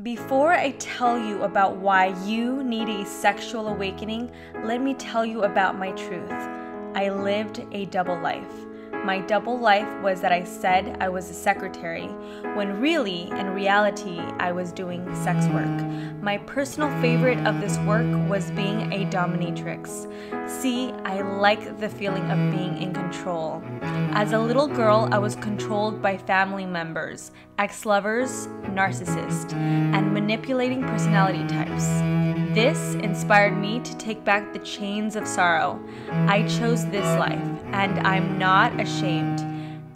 Before I tell you about why you need a sexual awakening, let me tell you about my truth. I lived a double life. My double life was that I said I was a secretary, when really, in reality, I was doing sex work. My personal favorite of this work was being a dominatrix. See, I like the feeling of being in control. As a little girl, I was controlled by family members, ex-lovers, narcissists, and manipulating personality types. This inspired me to take back the chains of sorrow. I chose this life, and I'm not ashamed.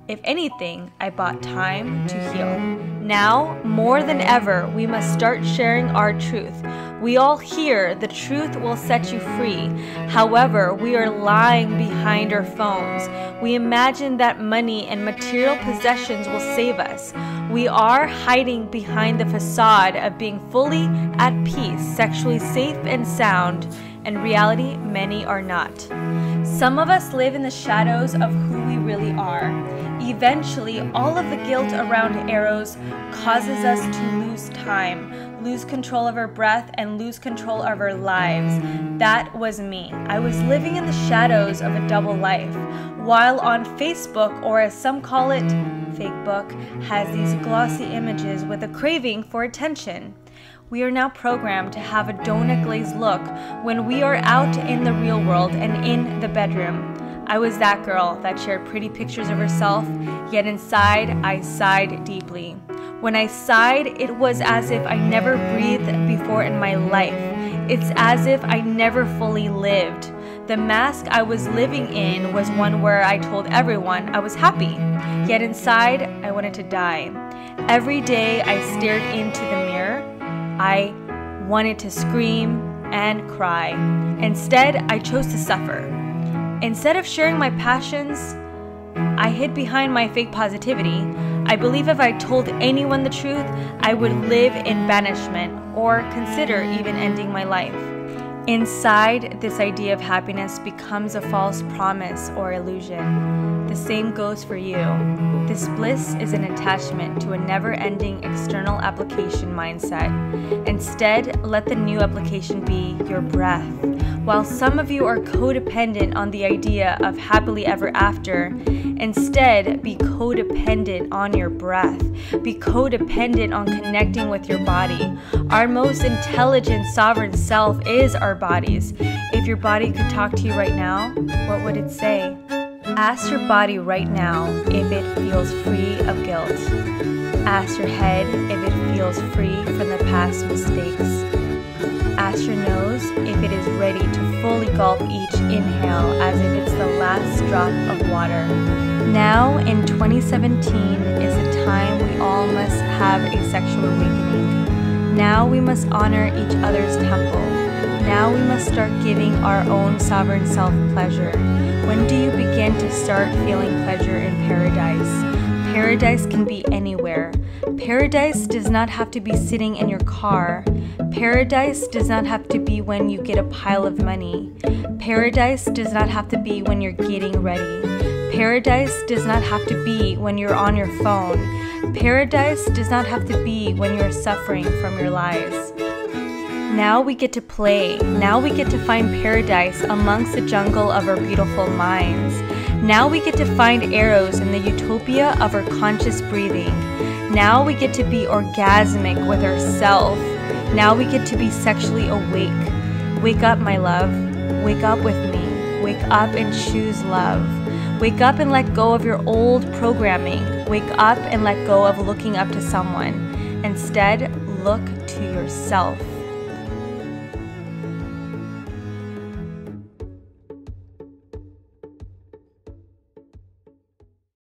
If anything, I bought time to heal. Now, more than ever, we must start sharing our truth. We all hear the truth will set you free. However, we are lying behind our phones. We imagine that money and material possessions will save us. We are hiding behind the facade of being fully at peace, sexually safe and sound. In reality, many are not. Some of us live in the shadows of who we really are. Eventually, all of the guilt around arrows causes us to lose time, lose control of our breath, and lose control of our lives. That was me. I was living in the shadows of a double life, while on Facebook, or as some call it, Fakebook, has these glossy images with a craving for attention. We are now programmed to have a donut glazed look when we are out in the real world and in the bedroom. I was that girl that shared pretty pictures of herself, yet inside I sighed deeply. When I sighed, it was as if I never breathed before in my life. It's as if I never fully lived. The mask I was living in was one where I told everyone I was happy, yet inside I wanted to die. Every day I stared into the mirror. I wanted to scream and cry. Instead, I chose to suffer. Instead of sharing my passions, I hid behind my fake positivity. I believe if I told anyone the truth, I would live in banishment or consider even ending my life. Inside, this idea of happiness becomes a false promise or illusion. The same goes for you. This bliss is an attachment to a never-ending external application mindset. Instead, let the new application be your breath. While some of you are codependent on the idea of happily ever after, instead be codependent on your breath. Be codependent on connecting with your body. Our most intelligent, sovereign self is our bodies. If your body could talk to you right now, what would it say? Ask your body right now if it feels free of guilt. Ask your head if it feels free from the past mistakes. Ask your nose if it is ready to fully gulp each inhale as if it's the last drop of water. Now, in 2017, is the time we all must have a sexual awakening. Now we must honor each other's temple. Now we must start giving our own sovereign self pleasure. When do you begin to start feeling pleasure in paradise? Paradise can be anywhere. Paradise does not have to be sitting in your car. Paradise does not have to be when you get a pile of money. Paradise does not have to be when you're getting ready. Paradise does not have to be when you're on your phone. Paradise does not have to be when you're suffering from your lies. Now we get to play. Now we get to find paradise amongst the jungle of our beautiful minds. Now we get to find arrows in the utopia of our conscious breathing. Now we get to be orgasmic with ourselves. Now we get to be sexually awake. Wake up, my love. Wake up with me. Wake up and choose love. Wake up and let go of your old programming. Wake up and let go of looking up to someone. Instead, look to yourself.